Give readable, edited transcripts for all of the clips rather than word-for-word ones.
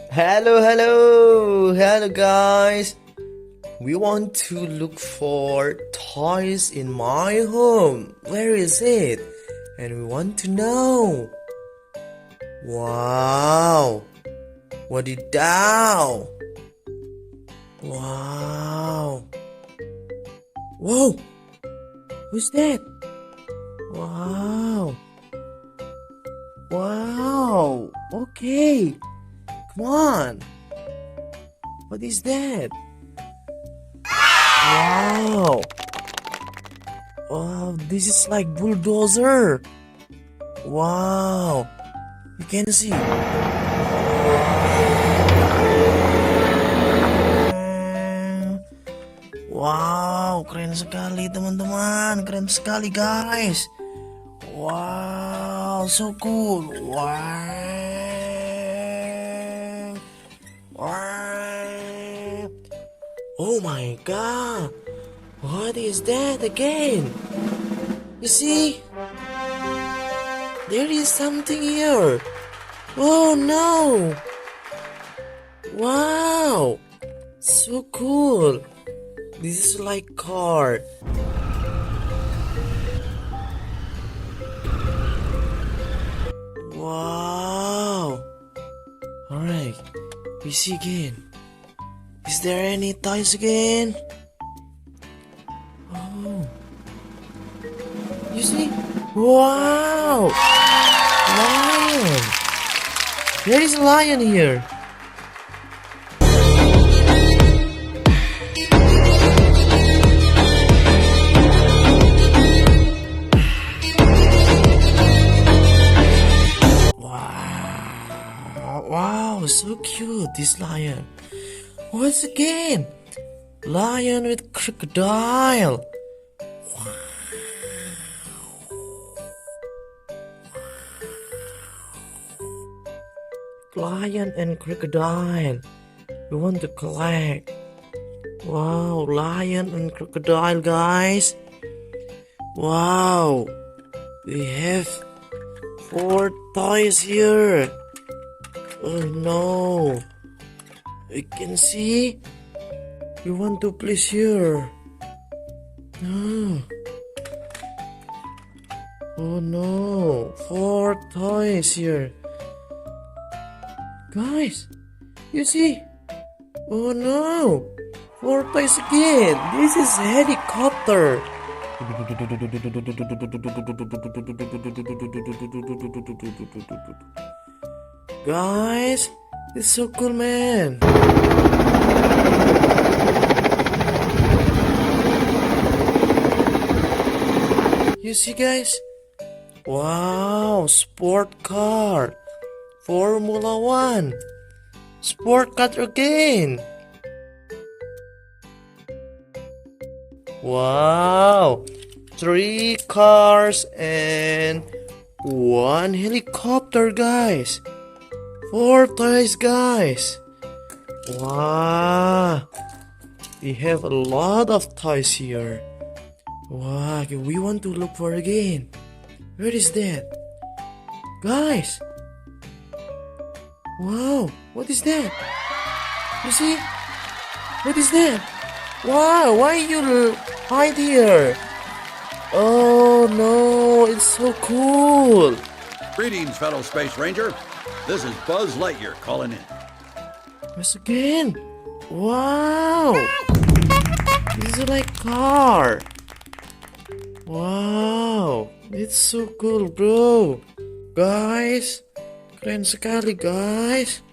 Hello guys. We want to look for toys in my home. Where is it? And we want to know. Wow. What is that? Wow. Whoa. Who's that? Wow. Wow. Okay. Come on. What is that? Wow. Wow, this is like Bulldozer. Wow. You can see. Wow, keren sekali teman-teman. Keren sekali guys. Wow, so cool. Wow. Wow. Oh my god. What is that again? You see? There is something here. Oh no. Wow. So cool. This is like car. Wow. Alright. We see again. Is there any toys again? Oh. You see? Wow. Lion. There is a lion here. Wow, so cute, this lion. Once again, lion with crocodile. Wow. Lion and crocodile. We want to collect. Wow, lion and crocodile, guys. Wow, we have 4 toys here. Oh no, I can see. You want to place here. No. Oh no, 4 toys here. Guys, you see? Oh no, 4 toys again. This is helicopter. Guys, it's so cool, man. You see, guys? Wow, sport car. Formula 1. Sport car again. Wow, 3 cars and 1 helicopter, guys. 4 toys, guys. Wow, we have a lot of toys here. Wow, we want to look for again. Where is that? Guys. Wow, what is that? You see? What is that? Wow, why you hide here? Oh no, it's so cool. Greetings, fellow Space Ranger. This is Buzz Lightyear calling in. Once again. Wow. This is like car. Wow. It's so cool, bro. Guys. Keren sekali, guys.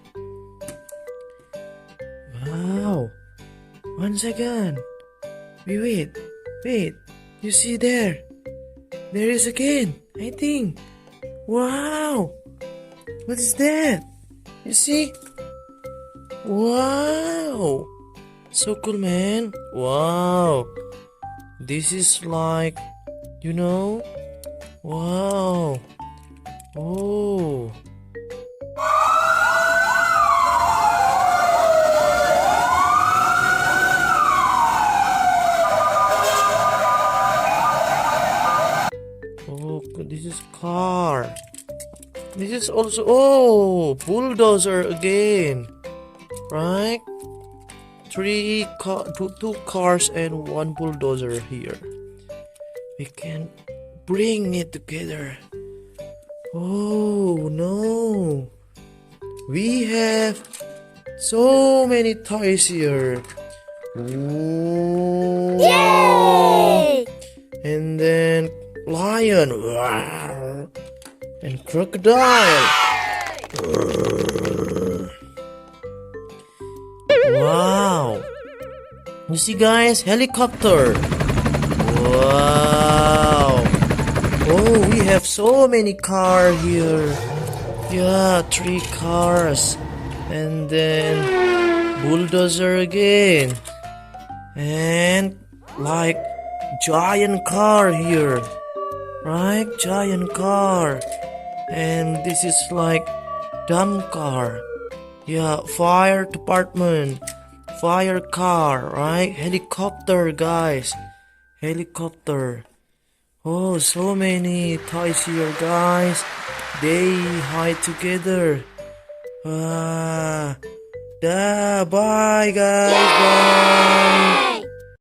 Wow. 1 second. Wait. You see there? There is again, I think. Wow. What is that? You see? Wow. So cool, man. Wow. This is like, you know? Wow. Oh. Oh, this is car. This is also, oh, Bulldozer again. right? Two cars and one bulldozer here. We can bring it together. Oh no! We have so many toys here. Ooh. Yay! And then lion. And crocodile. Wow. You see guys, helicopter. Wow. Oh, we have so many cars here. Yeah, 3 cars. And then bulldozer again. And like giant car here. Right? Giant car. And this is like dump car. Yeah, fire department. Fire car, right? Helicopter, guys. Helicopter. Oh, so many toys here, guys. They hide together. Bye, guys. Bye.